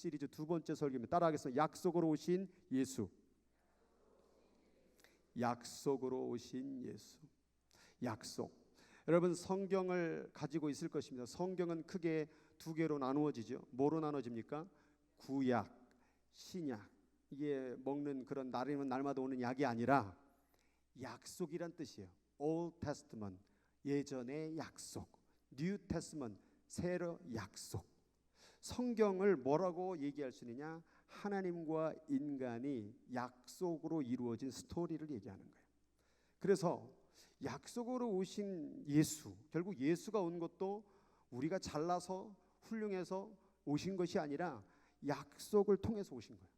시리즈 두 번째 설교입니다. 따라하겠습니다. 약속으로 오신 예수. 약속으로 오신 예수. 약속. 여러분 성경을 가지고 있을 것입니다. 성경은 크게 두 개로 나누어지죠. 뭐로 나눠집니까? 구약, 신약. 이게 먹는 그런 날마다 오는 약이 아니라 약속이란 뜻이에요. Old Testament, 예전의 약속. New Testament, 새로 약속. 성경을 뭐라고 얘기할 수 있느냐? 하나님과 인간이 약속으로 이루어진 스토리를 얘기하는 거예요. 그래서 약속으로 오신 예수, 결국 예수가 온 것도 우리가 잘나서 훌륭해서 오신 것이 아니라 약속을 통해서 오신 거예요.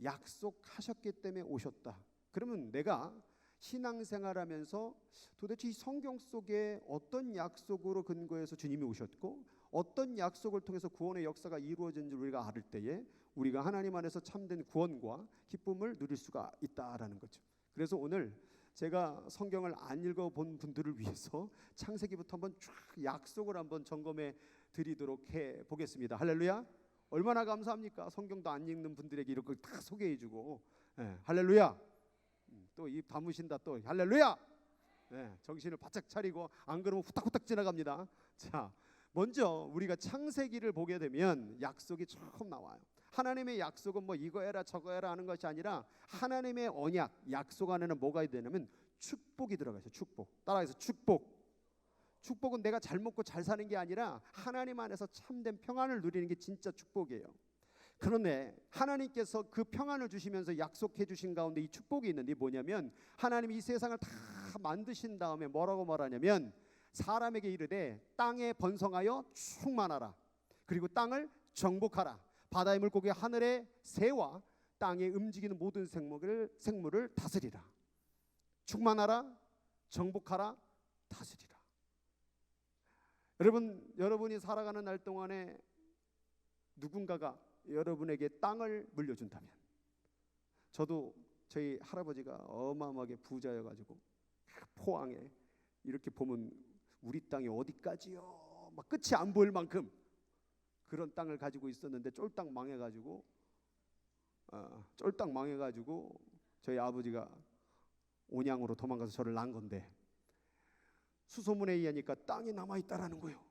약속하셨기 때문에 오셨다. 그러면 내가 신앙생활하면서 도대체 이 성경 속에 어떤 약속으로 근거해서 주님이 오셨고 어떤 약속을 통해서 구원의 역사가 이루어진지 우리가 알을 때에 우리가 하나님 안에서 참된 구원과 기쁨을 누릴 수가 있다라는 거죠. 그래서 오늘 제가 성경을 안 읽어본 분들을 위해서 창세기부터 한번 쫙 약속을 한번 점검해 드리도록 해 보겠습니다. 할렐루야. 얼마나 감사합니까? 성경도 안 읽는 분들에게 이렇게 다 소개해주고. 할렐루야. 또 입 다무신다 또. 할렐루야. 정신을 바짝 차리고 안 그러면 후딱후딱 지나갑니다. 자, 먼저 우리가 창세기를 보게 되면 약속이 처음 나와요. 하나님의 약속은 뭐 이거 해라 저거 해라 하는 것이 아니라 하나님의 언약, 약속 안에는 뭐가 되냐면 축복이 들어가 있어요. 축복. 따라해서 축복. 축복은 내가 잘 먹고 잘 사는 게 아니라 하나님 안에서 참된 평안을 누리는 게 진짜 축복이에요. 그런데 하나님께서 그 평안을 주시면서 약속해 주신 가운데 이 축복이 있는데 뭐냐면 하나님이 이 세상을 다 만드신 다음에 뭐라고 말하냐면 사람에게 이르되 땅에 번성하여 충만하라. 그리고 땅을 정복하라. 바다의 물고기 하늘의 새와 땅에 움직이는 모든 생물을 다스리라. 충만하라. 정복하라. 다스리라. 여러분이 살아가는 날 동안에 누군가가 여러분에게 땅을 물려준다면, 저도 저희 할아버지가 어마어마하게 부자여가지고 포항에 이렇게 보면 우리 땅이 어디까지요? 막 끝이 안 보일 만큼 그런 땅을 가지고 있었는데 쫄딱 망해가지고 저희 아버지가 온양으로 도망가서 저를 낳은 건데 수소문에 의하니까 땅이 남아있다라는 거예요.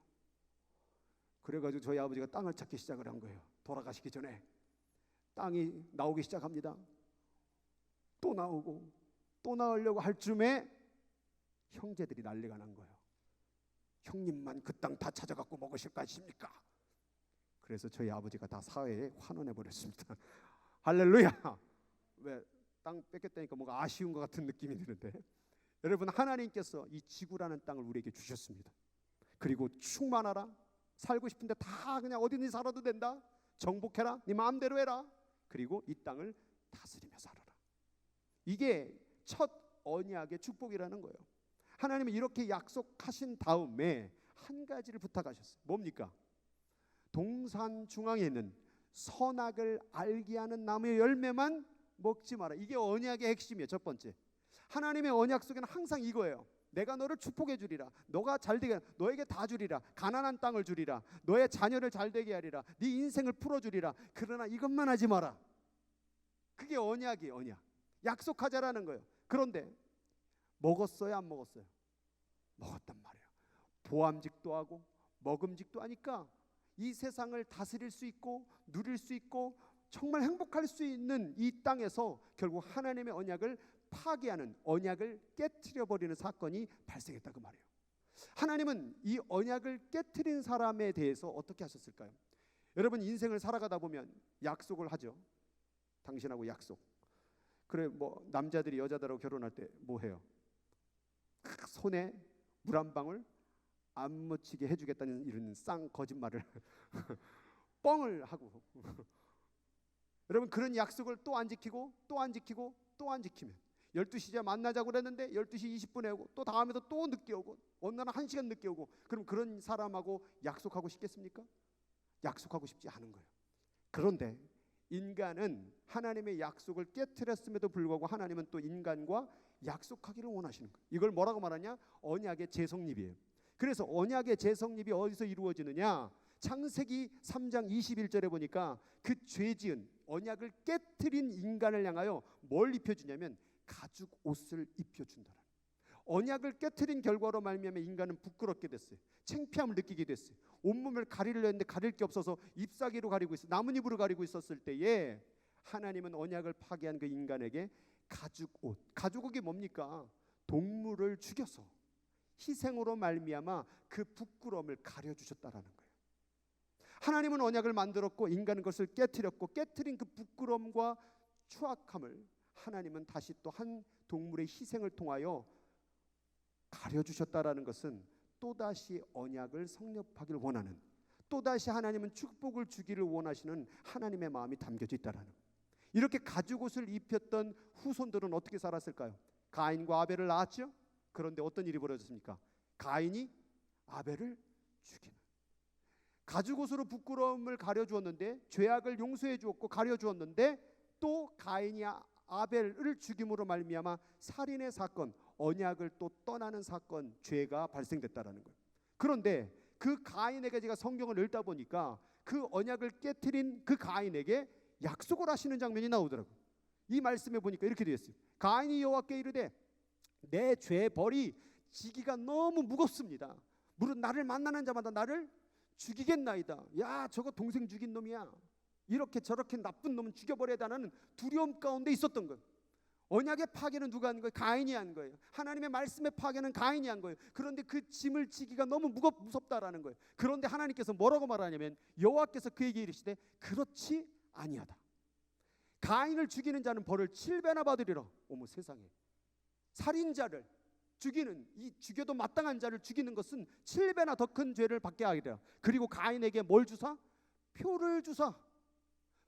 그래가지고 저희 아버지가 땅을 찾기 시작을 한 거예요. 돌아가시기 전에 땅이 나오기 시작합니다. 또 나오고 또 나오려고 할 쯤에 형제들이 난리가 난 거예요. 형님만 그 땅 다 찾아갖고 먹으실 거 아십니까? 그래서 저희 아버지가 다 사회에 환원해 버렸습니다. 할렐루야. 왜 땅 뺏겼다니까 뭔가 아쉬운 것 같은 느낌이 드는데, 여러분 하나님께서 이 지구라는 땅을 우리에게 주셨습니다. 그리고 충만하라. 살고 싶은데 다 그냥 어디든지 살아도 된다. 정복해라. 네 마음대로 해라. 그리고 이 땅을 다스리며 살아라. 이게 첫 언약의 축복이라는 거예요. 하나님은 이렇게 약속하신 다음에 한 가지를 부탁하셨어요. 뭡니까? 동산 중앙에 있는 선악을 알게 하는 나무의 열매만 먹지 마라. 이게 언약의 핵심이에요. 첫 번째. 하나님의 언약 속에는 항상 이거예요. 내가 너를 축복해 주리라. 너가 잘되게 너에게 다 주리라. 가난한 땅을 주리라. 너의 자녀를 잘되게 하리라. 네 인생을 풀어주리라. 그러나 이것만 하지 마라. 그게 언약이에요. 언약. 약속하자라는 거예요. 그런데 먹었어요? 안 먹었어요? 먹었단 말이에요. 보암직도 하고 먹음직도 하니까 이 세상을 다스릴 수 있고 누릴 수 있고 정말 행복할 수 있는 이 땅에서 결국 하나님의 언약을 파괴하는, 언약을 깨트려버리는 사건이 발생했다 그 말이에요. 하나님은 이 언약을 깨트린 사람에 대해서 어떻게 하셨을까요? 여러분 인생을 살아가다 보면 약속을 하죠. 당신하고 약속. 그래 뭐 남자들이 여자들하고 결혼할 때 뭐 해요? 손에 물 한 방울 안 묻히게 해주겠다는 이런 쌍 거짓말을 뻥을 하고 여러분 그런 약속을 또 안 지키고 또 안 지키고 또 안 지키면 12시에 만나자고 그랬는데 12시 20분에 오고 또 다음에도 또 늦게 오고 어느 날은 1시간 늦게 오고, 그럼 그런 사람하고 약속하고 싶겠습니까? 약속하고 싶지 않은 거예요. 그런데 인간은 하나님의 약속을 깨트렸음에도 불구하고 하나님은 또 인간과 약속하기를 원하시는 거예요. 이걸 뭐라고 말하냐? 언약의 재성립이에요. 그래서 언약의 재성립이 어디서 이루어지느냐? 창세기 3장 21절에 보니까 그 죄지은 언약을 깨트린 인간을 향하여 뭘 입혀주냐면 가죽 옷을 입혀준다는. 언약을 깨트린 결과로 말미암아 인간은 부끄럽게 됐어요. 창피함을 느끼게 됐어요. 온몸을 가리려 했는데 가릴 게 없어서 잎사귀로 가리고 있어, 나뭇잎으로 가리고 있었을 때에 하나님은 언약을 파괴한 그 인간에게 가죽옷, 가죽옷이 뭡니까? 동물을 죽여서 희생으로 말미암아 그 부끄러움을 가려주셨다라는 거예요. 하나님은 언약을 만들었고 인간은 그것을 깨트렸고, 깨트린 그 부끄러움과 추악함을 하나님은 다시 또 한 동물의 희생을 통하여 가려주셨다라는 것은 또다시 언약을 성립하기를 원하는, 또다시 하나님은 축복을 주기를 원하시는 하나님의 마음이 담겨져 있다라는 거예요. 이렇게 가죽옷을 입혔던 후손들은 어떻게 살았을까요? 가인과 아벨을 낳았죠. 그런데 어떤 일이 벌어졌습니까? 가인이 아벨을 죽이는, 가죽옷으로 부끄러움을 가려주었는데, 죄악을 용서해 주었고 가려주었는데, 또 가인이 아벨을 죽임으로 말미암아 살인의 사건, 언약을 또 떠나는 사건, 죄가 발생됐다라는 거예요. 그런데 그 가인에게 제가 성경을 읽다 보니까 그 언약을 깨트린 그 가인에게 약속을 하시는 장면이 나오더라고요. 이 말씀에 보니까 이렇게 되어 있어요. 가인이 여호와께 이르되 내 죄 벌이 지기가 너무 무겁습니다. 무릇 나를 만나는 자마다 나를 죽이겠나이다. 야, 저거 동생 죽인 놈이야. 이렇게 저렇게 나쁜 놈은 죽여버려야 한다는 두려움 가운데 있었던 거예요. 언약의 파괴는 누가 한 거예요? 가인이 한 거예요. 하나님의 말씀의 파괴는 가인이 한 거예요. 그런데 그 짐을 지기가 너무 무섭다라는 거예요. 그런데 하나님께서 뭐라고 말하냐면 여호와께서 그에게 이르시되 그렇지 아니하다. 가인을 죽이는 자는 벌을 7배나 받으리라. 어머 세상에, 살인자를 죽이는, 이 죽여도 마땅한 자를 죽이는 것은 7배나 더 큰 죄를 받게 하리라. 그리고 가인에게 뭘 주사? 표를 주사.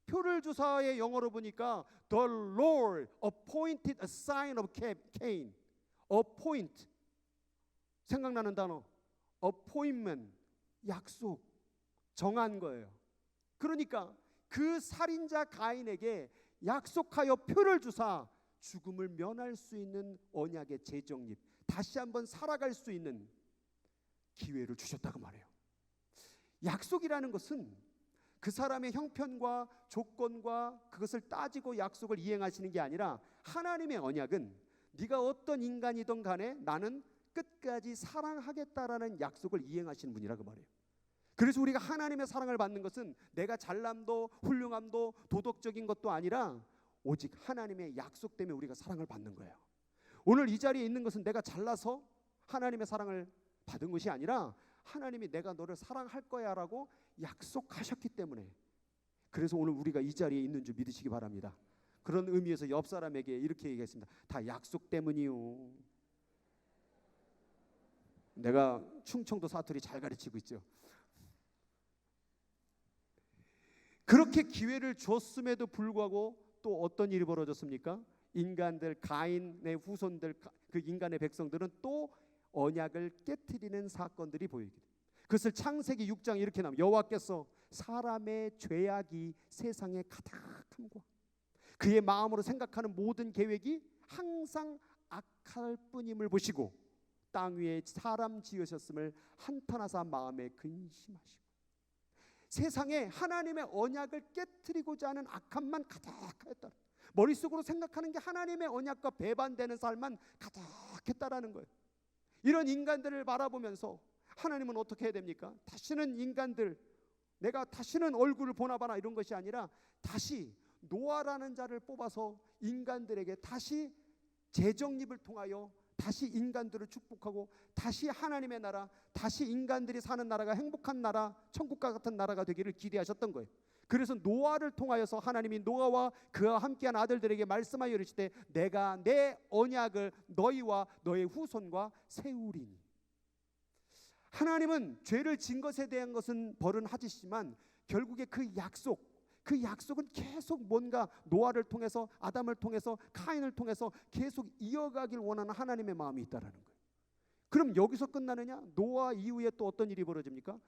표를 주사의 영어로 보니까 The Lord appointed a sign of Cain. appoint, 생각나는 단어 appointment, 약속, 정한 거예요. 그러니까 그 살인자 가인에게 약속하여 표를 주사 죽음을 면할 수 있는 언약의 재정립, 다시 한번 살아갈 수 있는 기회를 주셨다고 말해요. 약속이라는 것은 그 사람의 형편과 조건과 그것을 따지고 약속을 이행하시는 게 아니라, 하나님의 언약은 네가 어떤 인간이든 간에 나는 끝까지 사랑하겠다라는 약속을 이행하시는 분이라고 말해요. 그래서 우리가 하나님의 사랑을 받는 것은 내가 잘남도 훌륭함도 도덕적인 것도 아니라 오직 하나님의 약속 때문에 우리가 사랑을 받는 거예요. 오늘 이 자리에 있는 것은 내가 잘나서 하나님의 사랑을 받은 것이 아니라 하나님이 내가 너를 사랑할 거야 라고 약속하셨기 때문에, 그래서 오늘 우리가 이 자리에 있는 줄 믿으시기 바랍니다. 그런 의미에서 옆 사람에게 이렇게 얘기했습니다. 다 약속 때문이요. 내가 충청도 사투리 잘 가르치고 있죠. 그렇게 기회를 줬음에도 불구하고 또 어떤 일이 벌어졌습니까? 인간들, 가인의 후손들, 그 인간의 백성들은 또 언약을 깨트리는 사건들이 보이게 돼요. 그것을 창세기 6장 이렇게 나옵니다. 여호와께서 사람의 죄악이 세상에 가득함과 그의 마음으로 생각하는 모든 계획이 항상 악할 뿐임을 보시고 땅 위에 사람 지으셨음을 한탄하사 마음에 근심하시고, 세상에 하나님의 언약을 깨트리고자 하는 악함만 가득하였다. 머릿속으로 생각하는 게 하나님의 언약과 배반되는 삶만 가득했다라는 거예요. 이런 인간들을 바라보면서 하나님은 어떻게 해야 됩니까? 다시는 인간들, 내가 다시는 얼굴을 보나봐나 이런 것이 아니라 다시 노아라는 자를 뽑아서 인간들에게 다시 재정립을 통하여 다시 인간들을 축복하고 다시 하나님의 나라, 다시 인간들이 사는 나라가 행복한 나라, 천국과 같은 나라가 되기를 기대하셨던 거예요. 그래서 노아를 통하여서 하나님이 노아와 그와 함께한 아들들에게 말씀하여 이르시되 내가 내 언약을 너희와 너의 후손과 세우리니. 하나님은 죄를 진 것에 대한 것은 벌은 하시지만 결국에 그 약속은 계속 뭔가 노아를 통해서, 아담을 통해서, 카인을 통해서 계속 이어가길 원하는 하나님의 마음이 있다라는 거예요. 그럼 여기서 끝나느냐? 노아 이후에 또 어떤 일이 벌어집니까?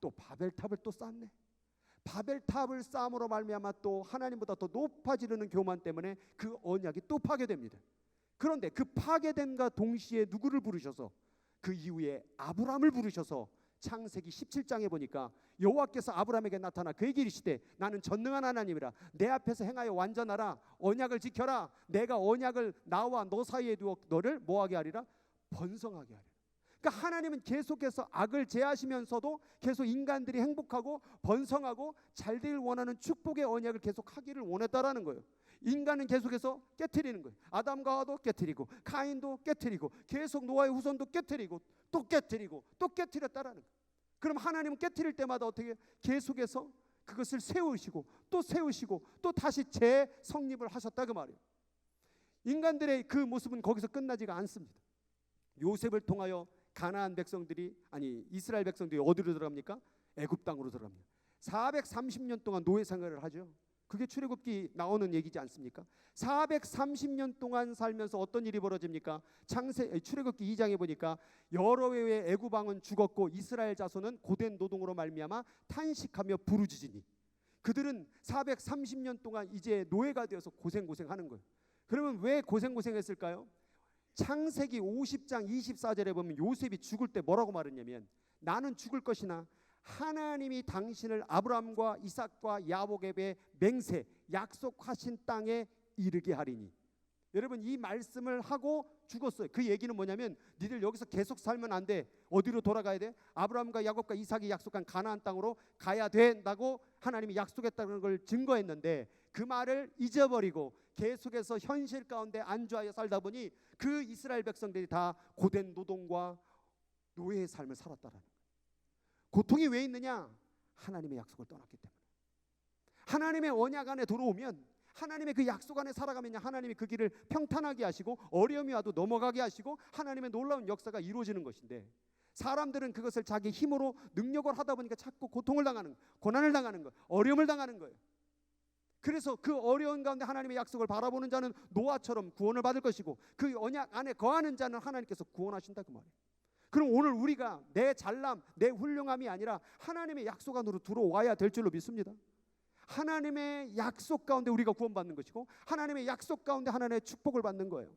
또 바벨탑을 또 쌓네. 바벨탑을 쌓음으로 말미암아 또 하나님보다 더 높아지려는 교만 때문에 그 언약이 또 파괴됩니다. 그런데 그 파괴됨과 동시에 누구를 부르셔서, 그 이후에 아브라함을 부르셔서 창세기 17장에 보니까 여호와께서 아브라함에게 나타나 그에게 이르시되 나는 전능한 하나님이라. 내 앞에서 행하여 완전하라. 언약을 지켜라. 내가 언약을 나와 너 사이에 두어 너를 뭐하게 하리라? 번성하게 하리라. 그러니까 하나님은 계속해서 악을 제하시면서도 계속 인간들이 행복하고 번성하고 잘 되길 원하는 축복의 언약을 계속 하기를 원했다라는 거예요. 인간은 계속해서 깨트리는 거예요. 아담과 하와도 깨트리고 가인도 깨트리고 계속 노아의 후손도 깨트리고 또 깨트리고 또 깨트렸다라는 거예요. 그럼 하나님은 깨트릴 때마다 어떻게 계속해서 그것을 세우시고 또 다시 재성립을 하셨다 그 말이에요. 인간들의 그 모습은 거기서 끝나지가 않습니다. 요셉을 통하여 가나안 백성들이 이스라엘 백성들이 어디로 들어갑니까? 애굽 땅으로 들어갑니다. 430년 동안 노예 생활을 하죠. 그게 출애굽기 나오는 얘기지 않습니까? 430년 동안 살면서 어떤 일이 벌어집니까? 출애굽기 2장에 보니까 여러 해의 애굽 왕은 죽었고 이스라엘 자손은 고된 노동으로 말미암아 탄식하며 부르짖으니. 그들은 430년 동안 이제 노예가 되어서 고생하는 거예요. 그러면 왜 고생했을까요? 창세기 50장 24절에 보면 요셉이 죽을 때 뭐라고 말했냐면 나는 죽을 것이나 하나님이 당신을 아브라함과 이삭과 야곱에게 맹세 약속하신 땅에 이르게 하리니. 여러분 이 말씀을 하고 죽었어요. 그 얘기는 뭐냐면 니들 여기서 계속 살면 안 돼. 어디로 돌아가야 돼? 아브라함과 야곱과 이삭이 약속한 가나안 땅으로 가야 된다고 하나님이 약속했다는 걸 증거했는데 그 말을 잊어버리고 계속해서 현실 가운데 안주하여 살다 보니 그 이스라엘 백성들이 다 고된 노동과 노예의 삶을 살았다라는 거예요. 고통이 왜 있느냐? 하나님의 약속을 떠났기 때문에. 하나님의 언약 안에 들어오면 하나님의 그 약속 안에 살아가면 하나님이 그 길을 평탄하게 하시고 어려움이 와도 넘어가게 하시고 하나님의 놀라운 역사가 이루어지는 것인데 사람들은 그것을 자기 힘으로 능력을 하다 보니까 자꾸 고통을 당하는 거예요. 고난을 당하는 거예요. 어려움을 당하는 거예요. 그래서 그 어려운 가운데 하나님의 약속을 바라보는 자는 노아처럼 구원을 받을 것이고 그 언약 안에 거하는 자는 하나님께서 구원하신다 그 말이에요. 그럼 오늘 우리가 내 잘남, 내 훌륭함이 아니라 하나님의 약속 안으로 들어와야 될 줄로 믿습니다. 하나님의 약속 가운데 우리가 구원받는 것이고 하나님의 약속 가운데 하나님의 축복을 받는 거예요.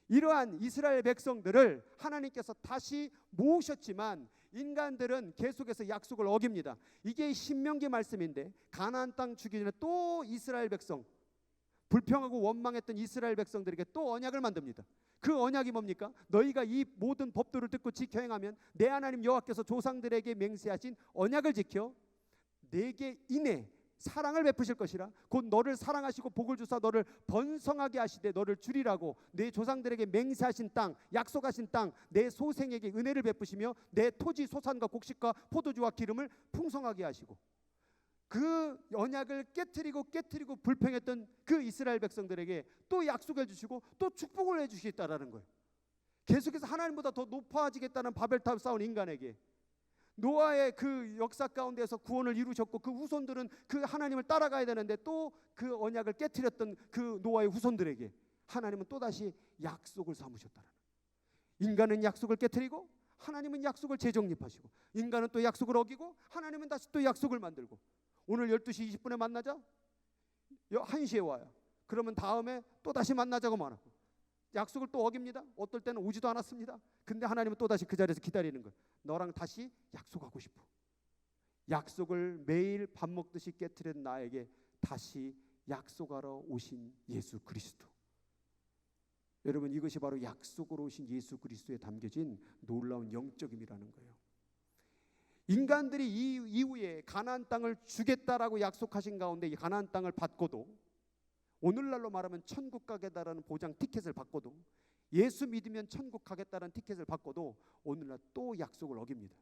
이러한 이스라엘 백성들을 하나님께서 다시 모으셨지만 인간들은 계속해서 약속을 어깁니다. 이게 신명기 말씀인데 가나안 땅 주기 전에 또 이스라엘 백성, 불평하고 원망했던 이스라엘 백성들에게 또 언약을 만듭니다. 그 언약이 뭡니까? 너희가 이 모든 법도를 듣고 지켜 행하면 내 하나님 여호와께서 조상들에게 맹세하신 언약을 지켜 내게 인해 사랑을 베푸실 것이라. 곧 너를 사랑하시고 복을 주사 너를 번성하게 하시되 너를 줄이라고 내 조상들에게 맹세하신 땅, 약속하신 땅, 내 소생에게 은혜를 베푸시며 내 토지 소산과 곡식과 포도주와 기름을 풍성하게 하시고. 그 언약을 깨트리고 불평했던 그 이스라엘 백성들에게 또 약속해 주시고 또 축복을 해 주시겠다라는 거예요. 계속해서 하나님보다 더 높아지겠다는 바벨탑 쌓은 인간에게 노아의 그 역사 가운데서 구원을 이루셨고 그 후손들은 그 하나님을 따라가야 되는데 또 그 언약을 깨트렸던 그 노아의 후손들에게 하나님은 또다시 약속을 삼으셨다는 거예요. 인간은 약속을 깨트리고 하나님은 약속을 재정립하시고 인간은 또 약속을 어기고 하나님은 다시 또 약속을 만들고 오늘 12시 20분에 만나자 1시에 와요. 그러면 다음에 또 다시 만나자고 말하고 약속을 또 어깁니다. 어떨 때는 오지도 않았습니다. 근데 하나님은 또다시 그 자리에서 기다리는 거예요. 너랑 다시 약속하고 싶어. 약속을 매일 밥 먹듯이 깨트린 나에게 다시 약속하러 오신 예수 그리스도. 여러분 이것이 바로 약속으로 오신 예수 그리스도에 담겨진 놀라운 영적임이라는 거예요. 인간들이 이 이후에 가나안 땅을 주겠다라고 약속하신 가운데 이 가나안 땅을 받고도 오늘날로 말하면 천국 가겠다라는 보장 티켓을 받고도 예수 믿으면 천국 가겠다는 티켓을 받고도 오늘날 또 약속을 어깁니다.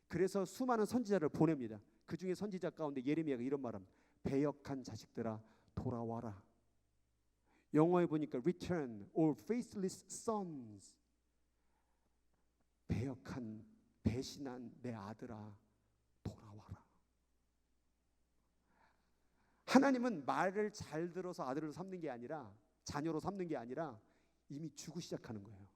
그래서 수많은 선지자를 보냅니다. 그 중에 선지자 가운데 예레미야가 이런 말합니다. 배역한 자식들아 돌아와라. 영어에 보니까 return or faithless sons. 배역한 배신한 내 아들아 돌아와라. 하나님은 말을 잘 들어서 아들로 삼는 게 아니라 자녀로 삼는 게 아니라 이미 주고 시작하는 거예요.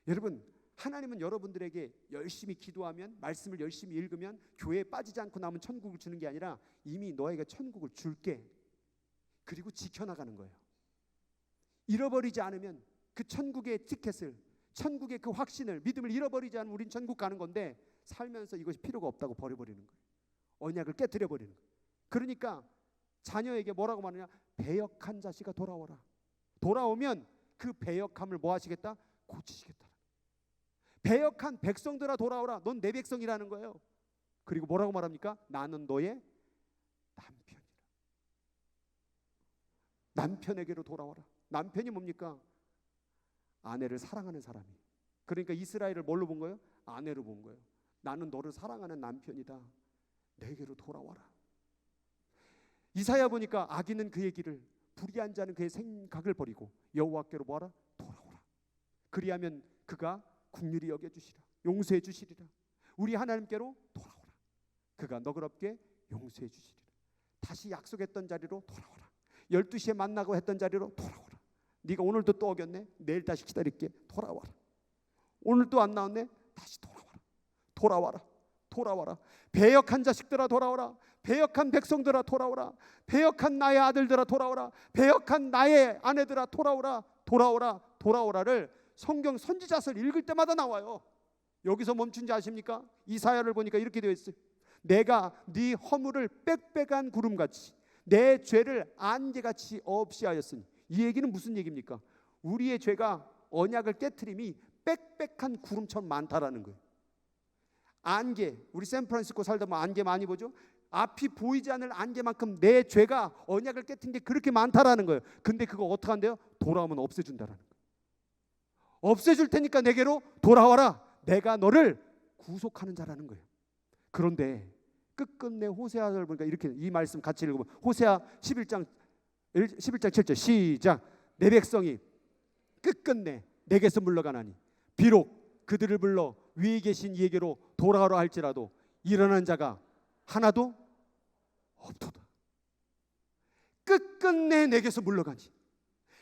여러분 하나님은 여러분들에게 열심히 기도하면 말씀을 열심히 읽으면 교회에 빠지지 않고 남은 천국을 주는 게 아니라 이미 너에게 천국을 줄게. 그리고 지켜나가는 거예요. 잃어버리지 않으면 그 천국의 티켓을 천국의 그 확신을 믿음을 잃어버리지 않으면 우린 천국 가는 건데 살면서 이것이 필요가 없다고 버려버리는 거예요. 언약을 깨뜨려 버리는 거예요. 그러니까 자녀에게 뭐라고 말하냐? 배역한 자식아 돌아오라. 돌아오면 그 배역함을 뭐 하시겠다? 고치시겠다. 배역한 백성들아 돌아오라. 넌 내 백성이라는 거예요. 그리고 뭐라고 말합니까? 나는 너의 남편이라. 남편에게로 돌아와라. 남편이 뭡니까? 아내를 사랑하는 사람이. 그러니까 이스라엘을 뭘로 본 거예요? 아내로 본 거예요. 나는 너를 사랑하는 남편이다. 내게로 돌아와라. 이사야 보니까 악인은 그의 길을, 불의한 자는 그의 생각을 버리고 여호와께로 뭐하라? 돌아오라. 그리하면 그가 긍휼히 여겨주시라. 용서해 주시리라. 우리 하나님께로 돌아오라. 그가 너그럽게 용서해 주시리라. 다시 약속했던 자리로 돌아오라. 12시에 만나고 했던 자리로 돌아오라. 네가 오늘도 또 어겼네? 내일 다시 기다릴게. 돌아와라. 오늘 또 안 나왔네? 다시 돌아와라. 돌아와라. 돌아와라. 배역한 자식들아 돌아오라. 배역한 백성들아 돌아오라. 배역한 나의 아들들아 돌아오라. 배역한 나의 아내들아 돌아오라. 돌아오라. 돌아오라를 성경 선지자서를 읽을 때마다 나와요. 여기서 멈춘지 아십니까? 이사야를 보니까 이렇게 되어 있어요. 내가 네 허물을 빽빽한 구름같이 내 죄를 안개같이 없이 하였으니. 이 얘기는 무슨 얘기입니까? 우리의 죄가 언약을 깨트림이 빽빽한 구름처럼 많다라는 거예요. 안개, 우리 샌프란시스코 살다 보면 안개 많이 보죠? 앞이 보이지 않을 안개만큼 내 죄가 언약을 깨트린 게 그렇게 많다라는 거예요. 근데 그거 어떻게 한대요? 돌아오면 없애준다라는 거예요. 없애줄 테니까 내게로 돌아와라. 내가 너를 구속하는 자라는 거예요. 그런데 끝끝내 호세아를 보니까 이렇게 이 말씀 같이 읽어보면 호세아 11장 7절 시작. 내 백성이 끝끝내 내게서 물러가나니 비록 그들을 불러 위에 계신 이에게로 돌아오라 할지라도 일어난 자가 하나도 없도다. 끝끝내 내게서 물러가니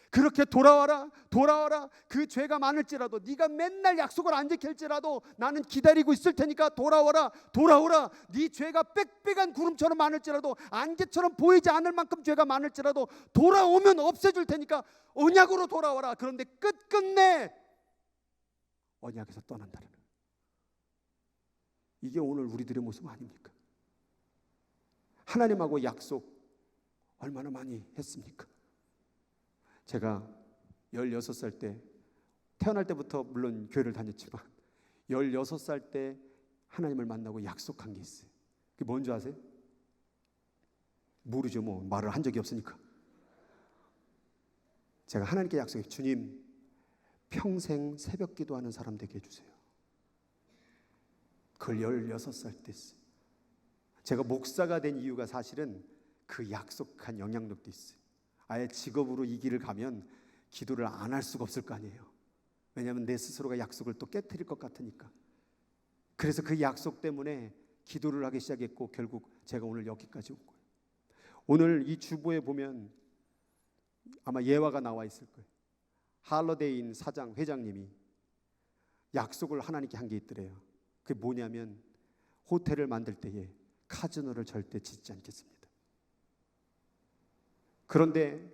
그렇게 돌아와라. 돌아와라. 그 죄가 많을지라도 네가 맨날 약속을 안 지킬지라도 나는 기다리고 있을 테니까 돌아와라. 돌아오라. 네 죄가 빽빽한 구름처럼 많을지라도 안개처럼 보이지 않을 만큼 죄가 많을지라도 돌아오면 없애줄 테니까 언약으로 돌아와라. 그런데 끝끝내 언약에서 떠난다는 거예요. 이게 오늘 우리들의 모습 아닙니까? 하나님하고 약속 얼마나 많이 했습니까? 제가 16살 때 태어날 때부터 물론 교회를 다녔지만 16살 때 하나님을 만나고 약속한 게 있어요. 그게 뭔지 아세요? 모르죠. 뭐 말을 한 적이 없으니까. 제가 하나님께 약속해, 주님 평생 새벽 기도하는 사람 되게 해주세요. 그걸 16살 때 했어요. 제가 목사가 된 이유가 사실은 그 약속한 영향력도 있어요. 아예 직업으로 이 길을 가면 기도를 안 할 수가 없을 거 아니에요. 왜냐하면 내 스스로가 약속을 또 깨트릴 것 같으니까. 그래서 그 약속 때문에 기도를 하기 시작했고 결국 제가 오늘 여기까지 온 거예요. 오늘 이 주보에 보면 아마 예화가 나와 있을 거예요. 할러데인 사장 회장님이 약속을 하나님께 한 게 있더래요. 그게 뭐냐면 호텔을 만들 때에 카지노를 절대 짓지 않겠습니다. 그런데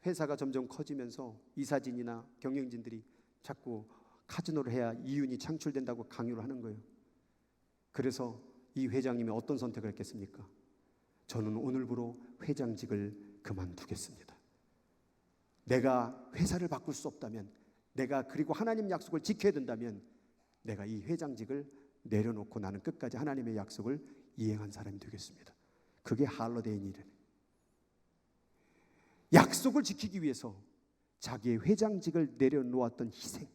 회사가 점점 커지면서 이사진이나 경영진들이 자꾸 카지노를 해야 이윤이 창출된다고 강요를 하는 거예요. 그래서 이 회장님이 어떤 선택을 했겠습니까? 저는 오늘부로 회장직을 그만두겠습니다. 내가 회사를 바꿀 수 없다면, 내가 그리고 하나님 약속을 지켜야 된다면 내가 이 회장직을 내려놓고 나는 끝까지 하나님의 약속을 이행한 사람이 되겠습니다. 그게 할러데인 일이에요. 약속을 지키기 위해서 자기의 회장직을 내려놓았던 희생.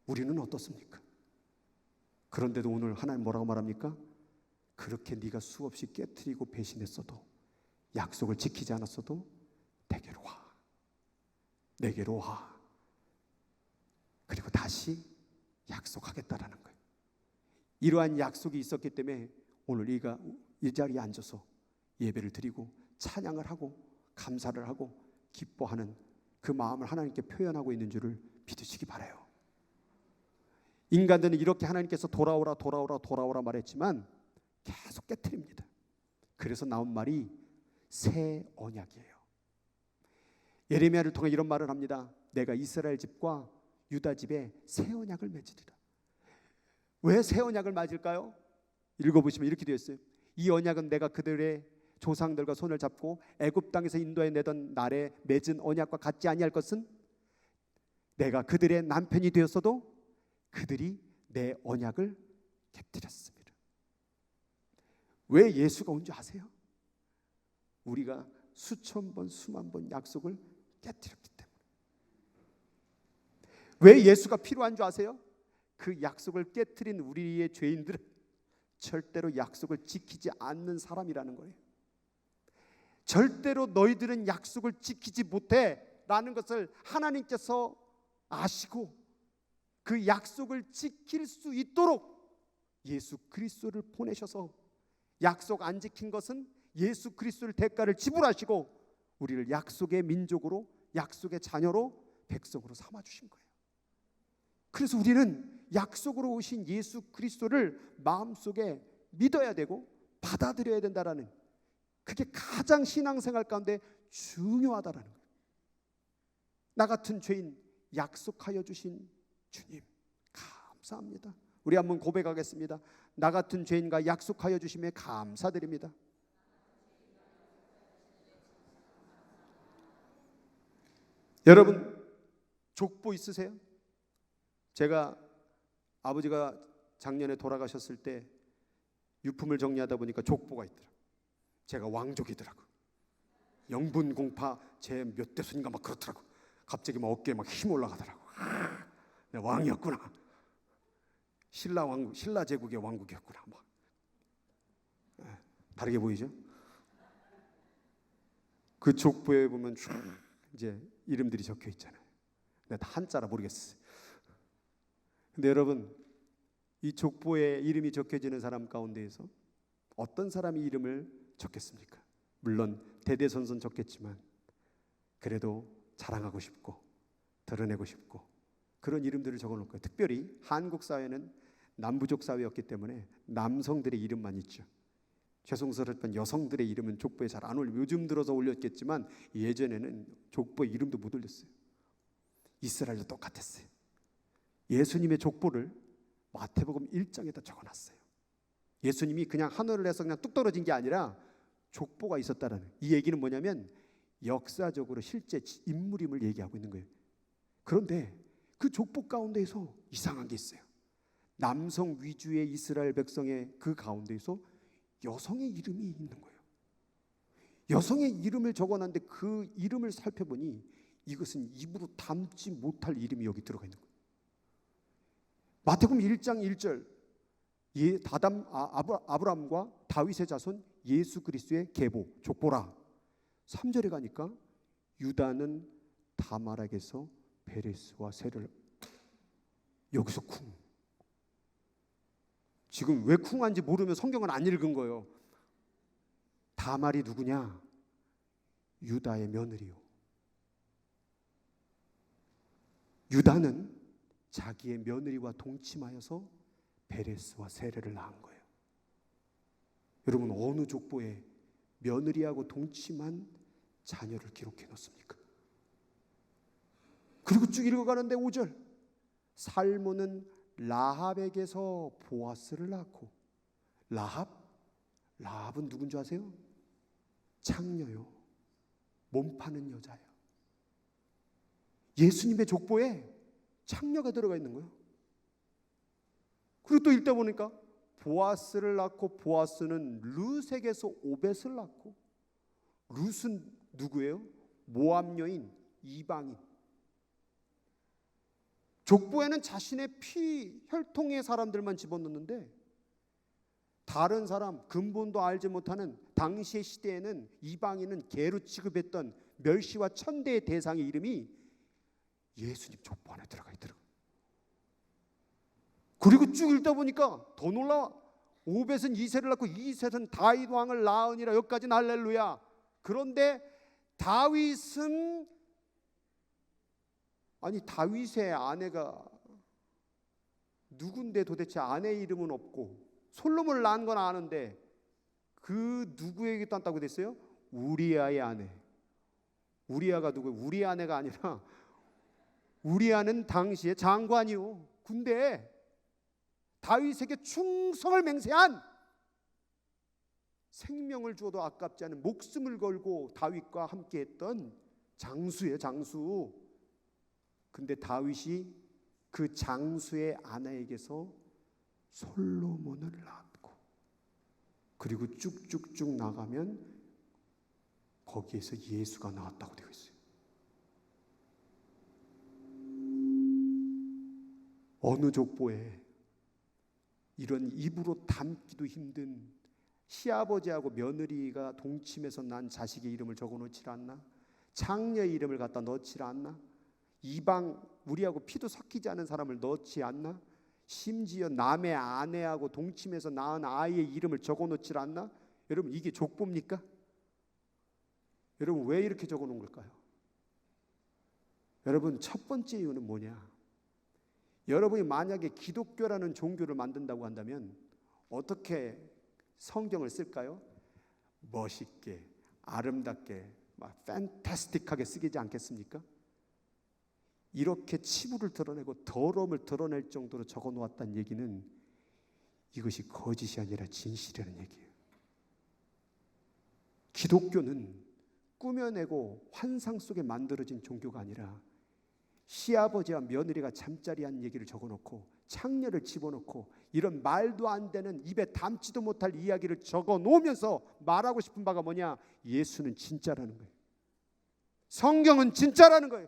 우리는 어떻습니까? 그런데도 오늘 하나님 뭐라고 말합니까? 그렇게 네가 수없이 깨트리고 배신했어도, 약속을 지키지 않았어도 내게로 와. 내게로 와. 그리고 다시 약속하겠다라는 거예요. 이러한 약속이 있었기 때문에 오늘 네가 이 자리에 앉아서 예배를 드리고 찬양을 하고 감사를 하고 기뻐하는 그 마음을 하나님께 표현하고 있는 줄을 믿으시기 바라요. 인간들은 이렇게 하나님께서 돌아오라 돌아오라 돌아오라 말했지만 계속 깨트립니다. 그래서 나온 말이 새 언약이에요. 예레미야를 통해 이런 말을 합니다. 내가 이스라엘 집과 유다 집에 새 언약을 맺으리라. 왜 새 언약을 맺을까요? 읽어보시면 이렇게 되어 있어요. 이 언약은 내가 그들의 조상들과 손을 잡고 애굽 땅에서 인도해 내던 날에 맺은 언약과 같지 아니할 것은 내가 그들의 남편이 되었어도 그들이 내 언약을 깨뜨렸습니다. 왜 예수가 온 줄 아세요? 우리가 수천 번 수만 번 약속을 깨뜨렸기 때문에. 왜 예수가 필요한 줄 아세요? 그 약속을 깨뜨린 우리의 죄인들은 절대로 약속을 지키지 않는 사람이라는 거예요. 절대로 너희들은 약속을 지키지 못해 라는 것을 하나님께서 아시고 그 약속을 지킬 수 있도록 예수 그리스도를 보내셔서 약속 안 지킨 것은 예수 그리스도를 대가를 지불하시고 우리를 약속의 민족으로, 약속의 자녀로, 백성으로 삼아주신 거예요. 그래서 우리는 약속으로 오신 예수 그리스도를 마음속에 믿어야 되고 받아들여야 된다라는, 그게 가장 신앙생활 가운데 중요하다라는 거예요. 나 같은 죄인 약속하여 주신 주님 감사합니다. 우리 한번 고백하겠습니다. 나 같은 죄인과 약속하여 주심에 감사드립니다. 여러분 족보 있으세요? 제가 아버지가 작년에 돌아가셨을 때 유품을 정리하다 보니까 족보가 있더라고요. 제가 왕족이더라고요. 영분 공파 제 몇 대손인가 막 그렇더라고요. 갑자기 막 어깨에 막 힘 올라가더라고요. 내가 왕이었구나. 신라 제국의 왕국이었구나. 막. 다르게 보이죠? 그 족보에 보면 이제 이름들이 적혀 있잖아요. 내가 다 한자라 모르겠어요. 근데 여러분 이 족보에 이름이 적혀지는 사람 가운데에서 어떤 사람이 이름을 적겠습니까? 물론 대대손손 적겠지만 그래도 자랑하고 싶고 드러내고 싶고 그런 이름들을 적어놓을 거예요. 특별히 한국 사회는 남부족 사회였기 때문에 남성들의 이름만 있죠. 죄송스럽지만 여성들의 이름은 족보에 잘 안 올려요. 요즘 들어서 올렸겠지만 예전에는 족보에 이름도 못 올렸어요. 이스라엘도 똑같았어요. 예수님의 족보를 마태복음 1장에다 적어놨어요. 예수님이 그냥 하늘을 해서 그냥 뚝 떨어진 게 아니라 족보가 있었다라는, 이 얘기는 뭐냐면 역사적으로 실제 인물임을 얘기하고 있는 거예요. 그런데 그 족보 가운데에서 이상한 게 있어요. 남성 위주의 이스라엘 백성의 그 가운데에서 여성의 이름이 있는 거예요. 여성의 이름을 적어놨는데 그 이름을 살펴보니 이것은 입으로 담지 못할 이름이 여기 들어가 있는 거예요. 마태복음 1장 1절 아브라함과 다윗의 자손 예수 그리스도의 계보 족보라. 3절에 가니까 유다는 다말에게서 베레스와 세를. 여기서 쿵. 지금 왜 쿵한지 모르면 성경을 안 읽은 거예요. 다말이 누구냐? 유다의 며느리요. 유다는 자기의 며느리와 동침하여서 베레스와 세레를 낳은 거예요. 여러분 어느 족보에 며느리하고 동침한 자녀를 기록해 놓습니까? 그리고 쭉 읽어가는데 5절 살몬은 라합에게서 보아스를 낳고. 라합은 누군지 아세요? 창녀요. 몸 파는 여자예요. 예수님의 족보에 창녀가 들어가 있는 거예요. 그리고 또 읽다 보니까 보아스를 낳고 보아스는 룻에게서 오벳을 낳고. 룻은 누구예요? 모압 여인, 이방인. 족보에는 자신의 피 혈통의 사람들만 집어넣는데 다른 사람, 근본도 알지 못하는 당시의 시대에는 이방인은 개로 취급했던 멸시와 천대의 대상의 이름이 예수님 족보 안에 들어가 있더라고요. 그리고 쭉 읽다 보니까 더 놀라워. 오벳은 이새를 낳고 이새는 다윗 왕을 낳으니라. 여기까지는 할렐루야. 그런데 다윗은, 아니 다윗의 아내가 누군데 도대체 아내 이름은 없고 솔로몬을 낳은 건 아는데 그 누구에게 땄다고 됐어요? 우리아의 아내. 우리아가 누구예요? 우리 아내가 아니라 우리아는 당시에 장관이요. 군대에 다윗에게 충성을 맹세한, 생명을 주어도 아깝지 않은 목숨을 걸고 다윗과 함께했던 장수예요, 장수. 근데 다윗이 그 장수의 아내에게서 솔로몬을 낳았고, 그리고 쭉쭉쭉 나가면 거기에서 예수가 나왔다고 되어 있어요. 어느 족보에 이런 입으로 담기도 힘든 시아버지하고 며느리가 동침해서 난 자식의 이름을 적어놓지 않나? 장녀의 이름을 갖다 넣지 않나? 이방 우리하고 피도 섞이지 않은 사람을 넣지 않나? 심지어 남의 아내하고 동침해서 낳은 아이의 이름을 적어놓지 않나? 여러분, 이게 족보입니까? 여러분, 왜 이렇게 적어놓은 걸까요? 여러분, 첫 번째 이유는 뭐냐? 여러분이 만약에 기독교라는 종교를 만든다고 한다면 어떻게 성경을 쓸까요? 멋있게, 아름답게, 막 판타스틱하게 쓰지 않겠습니까? 이렇게 치부를 드러내고 더러움을 드러낼 정도로 적어 놓았다는 얘기는 이것이 거짓이 아니라 진실이라는 얘기예요. 기독교는 꾸며내고 환상 속에 만들어진 종교가 아니라 시아버지와 며느리가 잠자리한 얘기를 적어놓고 창녀를 집어넣고 이런 말도 안 되는, 입에 담지도 못할 이야기를 적어놓으면서 말하고 싶은 바가 뭐냐? 예수는 진짜라는 거예요. 성경은 진짜라는 거예요.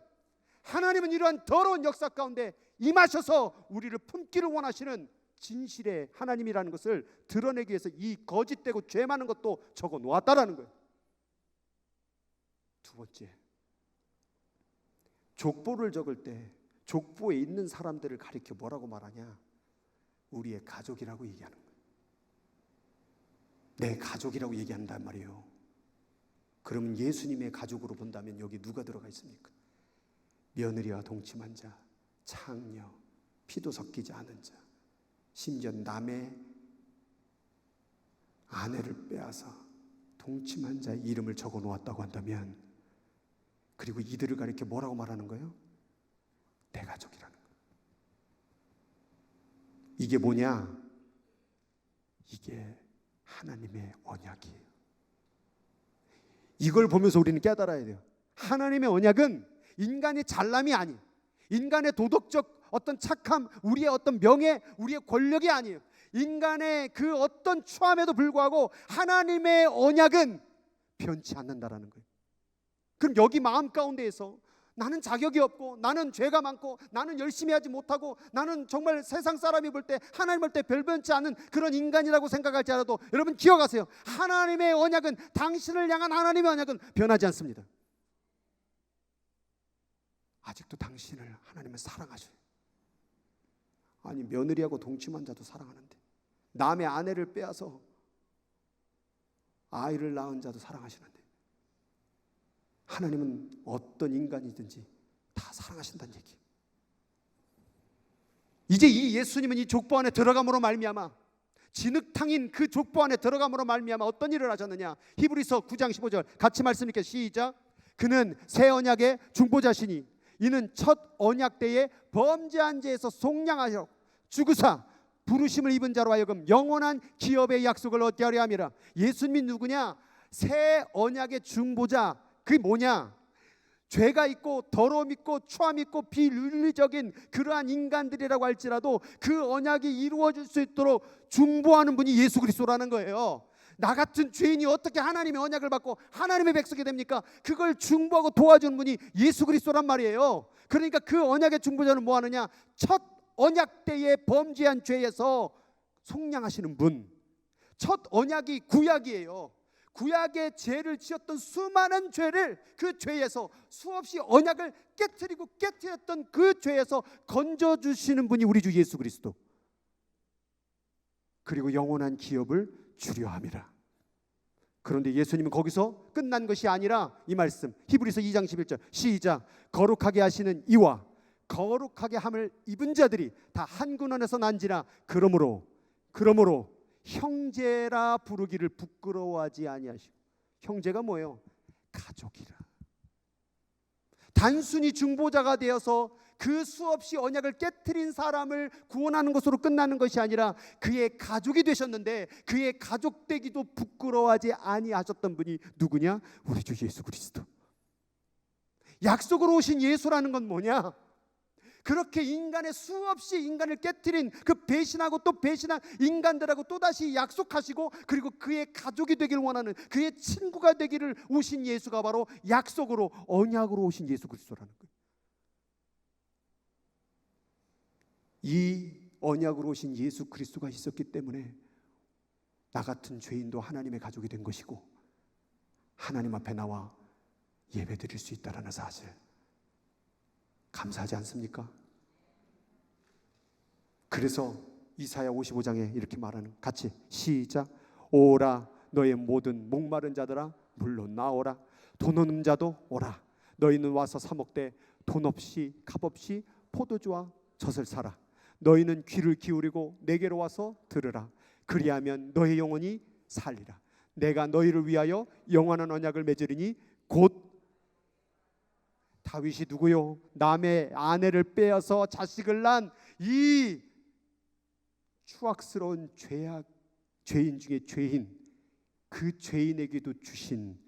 하나님은 이러한 더러운 역사 가운데 임하셔서 우리를 품기를 원하시는 진실의 하나님이라는 것을 드러내기 위해서 이 거짓되고 죄 많은 것도 적어 놓았다라는 거예요. 두 번째, 족보를 적을 때 족보에 있는 사람들을 가리켜 뭐라고 말하냐? 우리의 가족이라고 얘기하는 거예요. 내 가족이라고 얘기한단 말이에요. 그러면 예수님의 가족으로 본다면 여기 누가 들어가 있습니까? 며느리와 동침한 자, 창녀, 피도 섞이지 않은 자, 심지어 남의 아내를 빼앗아 동침한 자의 이름을 적어 놓았다고 한다면, 그리고 이들을 가리켜 뭐라고 말하는 거예요? 내 가족이라는 거예요. 이게 뭐냐? 이게 하나님의 언약이에요. 이걸 보면서 우리는 깨달아야 돼요. 하나님의 언약은 인간의 잘남이 아니에요. 인간의 도덕적 어떤 착함, 우리의 어떤 명예, 우리의 권력이 아니에요. 인간의 그 어떤 추함에도 불구하고 하나님의 언약은 변치 않는다라는 거예요. 그럼 여기 마음 가운데에서 나는 자격이 없고, 나는 죄가 많고, 나는 열심히 하지 못하고, 나는 정말 세상 사람이 볼 때, 하나님 볼 때 별 변치 않은 그런 인간이라고 생각할지라도 여러분 기억하세요. 하나님의 언약은, 당신을 향한 하나님의 언약은 변하지 않습니다. 아직도 당신을 하나님은 사랑하셔요. 아니, 며느리하고 동침한 자도 사랑하는데, 남의 아내를 빼앗아 아이를 낳은 자도 사랑하시는데, 하나님은 어떤 인간이든지 다 사랑하신다는 얘기예요. 이제 이 예수님은 이 족보 안에 들어감으로 말미암아, 진흙탕인 그 족보 안에 들어감으로 말미암아 어떤 일을 하셨느냐? 히브리서 9장 15절 같이 말씀 읽게 시작. 그는 새 언약의 중보자시니 이는 첫 언약 때에 범죄한 죄에서 속량하여 죽으사 부르심을 입은 자로 하여금 영원한 기업의 약속을 얻게 하려 함이라. 예수님이 누구냐? 새 언약의 중보자. 그게 뭐냐? 죄가 있고 더러움 있고 추함 있고 비윤리적인 그러한 인간들이라고 할지라도 그 언약이 이루어질 수 있도록 중보하는 분이 예수 그리스도라는 거예요. 나 같은 죄인이 어떻게 하나님의 언약을 받고 하나님의 백성이 됩니까? 그걸 중보하고 도와주는 분이 예수 그리스도란 말이에요. 그러니까 그 언약의 중보자는 뭐 하느냐? 첫 언약 때에 범죄한 죄에서 속량하시는 분. 첫 언약이 구약이에요. 구약의 죄를 지었던 수많은 죄를, 그 죄에서 수없이 언약을 깨뜨렸던 그 죄에서 건져주시는 분이 우리 주 예수 그리스도. 그리고 영원한 기업을 주려 함이라. 그런데 예수님은 거기서 끝난 것이 아니라 이 말씀 히브리서 2장 11절 시작. 거룩하게 하시는 이와 거룩하게 함을 입은 자들이 다 한 근원에서 난지라. 그러므로 형제라 부르기를 부끄러워하지 아니하시고. 형제가 뭐예요? 가족이라. 단순히 중보자가 되어서 그 수없이 언약을 깨트린 사람을 구원하는 것으로 끝나는 것이 아니라 그의 가족이 되셨는데, 그의 가족 되기도 부끄러워하지 아니하셨던 분이 누구냐? 우리 주 예수 그리스도. 약속으로 오신 예수라는 건 뭐냐? 그렇게 인간의 수없이 인간을 깨트린 그 배신하고 또 배신한 인간들하고 또다시 약속하시고, 그리고 그의 가족이 되기를 원하는, 그의 친구가 되기를 오신 예수가 바로 약속으로, 언약으로 오신 예수 그리스도라는 거예요. 이 언약으로 오신 예수 그리스도가 있었기 때문에 나 같은 죄인도 하나님의 가족이 된 것이고, 하나님 앞에 나와 예배드릴 수 있다라는 사실, 감사하지 않습니까? 그래서 이사야 55장에 이렇게 말하는, 같이 시작. 오라 너의 모든 목마른 자들아 물론 나오라. 돈 없는 자도 오라. 너희는 와서 사 먹되 돈 없이 값 없이 포도주와 젖을 사라. 너희는 귀를 기울이고 내게로 와서 들으라. 그리하면 너의 영혼이 살리라. 내가 너희를 위하여 영원한 언약을 맺으리니 곧. 다윗이 누구요? 남의 아내를 빼앗아 자식을 낳은 이 추악스러운 죄인 중에 죄인, 그 죄인에게도 주신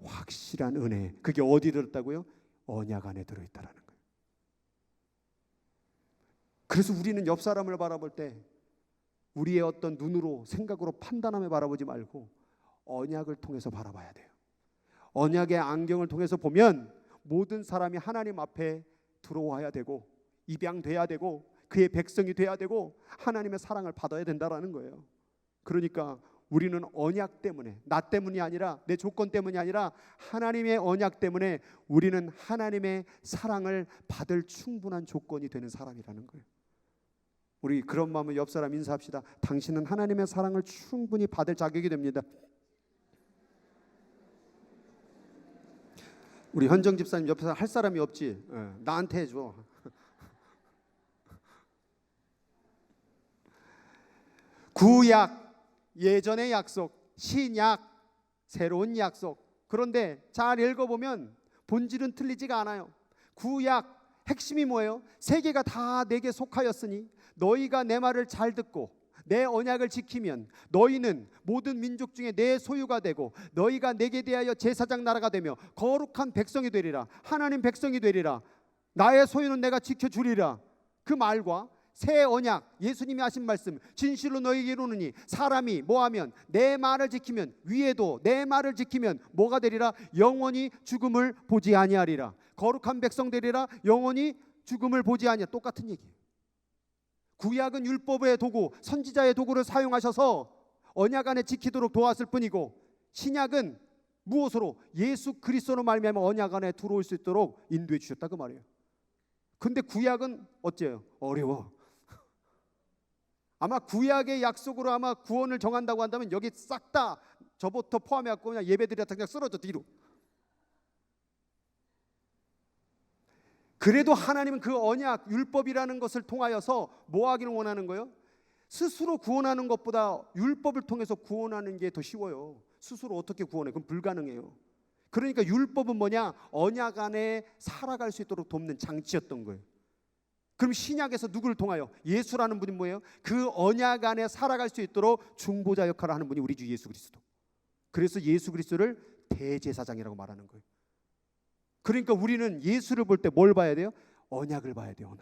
확실한 은혜, 그게 어디 들었다고요? 언약 안에 들어있다라는 거예요. 그래서 우리는 옆 사람을 바라볼 때 우리의 어떤 눈으로, 생각으로, 판단하며 바라보지 말고 언약을 통해서 바라봐야 돼요. 언약의 안경을 통해서 보면 모든 사람이 하나님 앞에 들어와야 되고, 입양돼야 되고, 그의 백성이 돼야 되고, 하나님의 사랑을 받아야 된다라는 거예요. 그러니까 우리는 언약 때문에, 나 때문이 아니라, 내 조건 때문이 아니라 하나님의 언약 때문에 우리는 하나님의 사랑을 받을 충분한 조건이 되는 사람이라는 거예요. 우리 그런 마음으로 옆 사람 인사합시다. 당신은 하나님의 사랑을 충분히 받을 자격이 됩니다. 우리 현정 집사님 옆에서 할 사람이 없지? 나한테 해줘. 구약, 예전의 약속, 신약, 새로운 약속. 그런데 잘 읽어보면 본질은 틀리지가 않아요. 구약 핵심이 뭐예요? 세계가 다 내게 속하였으니 너희가 내 말을 잘 듣고 내 언약을 지키면 너희는 모든 민족 중에 내 소유가 되고, 너희가 내게 대하여 제사장 나라가 되며 거룩한 백성이 되리라. 하나님 백성이 되리라. 나의 소유는 내가 지켜주리라. 그 말과 새 언약, 예수님이 하신 말씀, 진실로 너희에게 이르노니 사람이 뭐하면 내 말을 지키면, 위에도 내 말을 지키면 뭐가 되리라? 영원히 죽음을 보지 아니하리라. 거룩한 백성 되리라. 영원히 죽음을 보지 아니하. 똑같은 얘기예요. 구약은 율법의 도구, 선지자의 도구를 사용하셔서 언약 안에 지키도록 도왔을 뿐이고, 신약은 무엇으로? 예수 그리스도로 말미암아 언약 안에 들어올 수 있도록 인도해 주셨다, 그 말이에요. 근데 구약은 어째요? 어려워. 아마 구약의 약속으로 아마 구원을 정한다고 한다면 여기 싹 다 저부터 포함해갖고 그냥 예배드렸다 그냥 쓰러져 뒤로. 그래도 하나님은 그 언약, 율법이라는 것을 통하여서 뭐 하기를 원하는 거예요? 스스로 구원하는 것보다 율법을 통해서 구원하는 게 더 쉬워요. 스스로 어떻게 구원해? 그건 불가능해요. 그러니까 율법은 뭐냐? 언약 안에 살아갈 수 있도록 돕는 장치였던 거예요. 그럼 신약에서 누구를 통하여? 예수라는 분이 뭐예요? 그 언약 안에 살아갈 수 있도록 중보자 역할을 하는 분이 우리 주 예수 그리스도. 그래서 예수 그리스도를 대제사장이라고 말하는 거예요. 그러니까 우리는 예수를 볼 때 뭘 봐야 돼요? 언약을 봐야 돼요.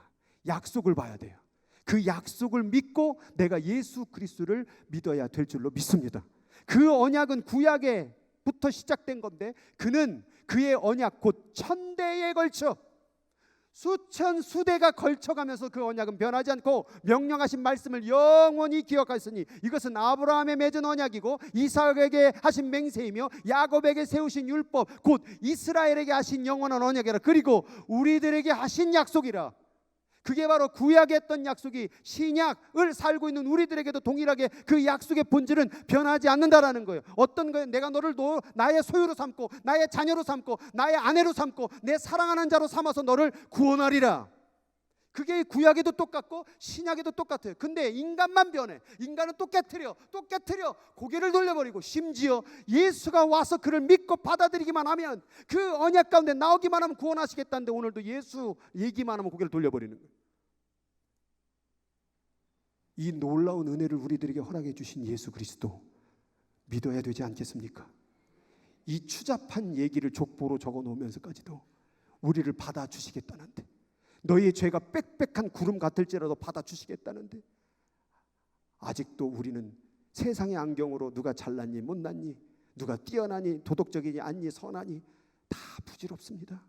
약속을 봐야 돼요. 그 약속을 믿고 내가 예수 그리스도를 믿어야 될 줄로 믿습니다. 그 언약은 구약에부터 시작된 건데, 그는 그의 언약 곧 1000대에 걸쳐 수천 수대가 걸쳐가면서 그 언약은 변하지 않고 명령하신 말씀을 영원히 기억하였으니 이것은 아브라함에 맺은 언약이고 이삭에게 하신 맹세이며 야곱에게 세우신 율법 곧 이스라엘에게 하신 영원한 언약이라. 그리고 우리들에게 하신 약속이라. 그게 바로 구약에 했던 약속이 신약을 살고 있는 우리들에게도 동일하게 그 약속의 본질은 변하지 않는다라는 거예요. 어떤 거예요? 내가 너를 나의 소유로 삼고 나의 자녀로 삼고 나의 아내로 삼고 내 사랑하는 자로 삼아서 너를 구원하리라. 그게 구약에도 똑같고 신약에도 똑같아요. 근데 인간만 변해. 인간은 또 깨트려 고개를 돌려버리고, 심지어 예수가 와서 그를 믿고 받아들이기만 하면, 그 언약 가운데 나오기만 하면 구원하시겠다는데 오늘도 예수 얘기만 하면 고개를 돌려버리는 거예요. 이 놀라운 은혜를 우리들에게 허락해 주신 예수 그리스도 믿어야 되지 않겠습니까? 이 추잡한 얘기를 족보로 적어 놓으면서까지도 우리를 받아주시겠다는데, 너희의 죄가 빽빽한 구름 같을지라도 받아주시겠다는데, 아직도 우리는 세상의 안경으로 누가 잘났니 못났니, 누가 뛰어나니 도덕적이니 아니 선하니 다 부질없습니다.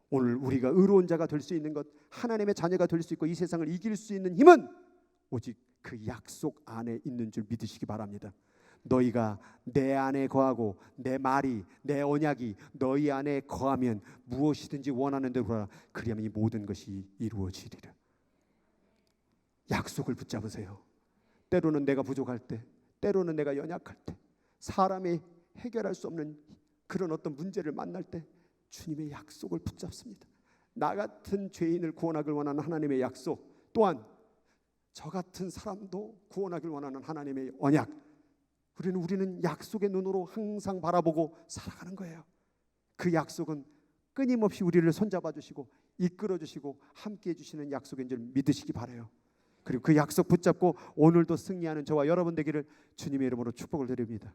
오늘 우리가 의로운 자가 될 수 있는 것, 하나님의 자녀가 될 수 있고 이 세상을 이길 수 있는 힘은 오직 그 약속 안에 있는 줄 믿으시기 바랍니다. 너희가 내 안에 거하고 내 말이, 내 언약이 너희 안에 거하면 무엇이든지 원하는 대로 하라. 그리하면 이 모든 것이 이루어지리라. 약속을 붙잡으세요. 때로는 내가 부족할 때, 때로는 내가 연약할 때, 사람이 해결할 수 없는 그런 어떤 문제를 만날 때 주님의 약속을 붙잡습니다. 나 같은 죄인을 구원하길 원하는 하나님의 약속, 또한 저 같은 사람도 구원하길 원하는 하나님의 언약, 우리는 약속의 눈으로 항상 바라보고 살아가는 거예요. 그 약속은 끊임없이 우리를 손잡아 주시고 이끌어 주시고 함께해 주시는 약속인 줄 믿으시기 바라요. 그리고 그 약속 붙잡고 오늘도 승리하는 저와 여러분 되기를 주님의 이름으로 축복을 드립니다.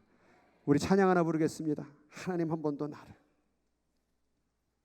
우리 찬양 하나 부르겠습니다. 하나님 한 번 더 나를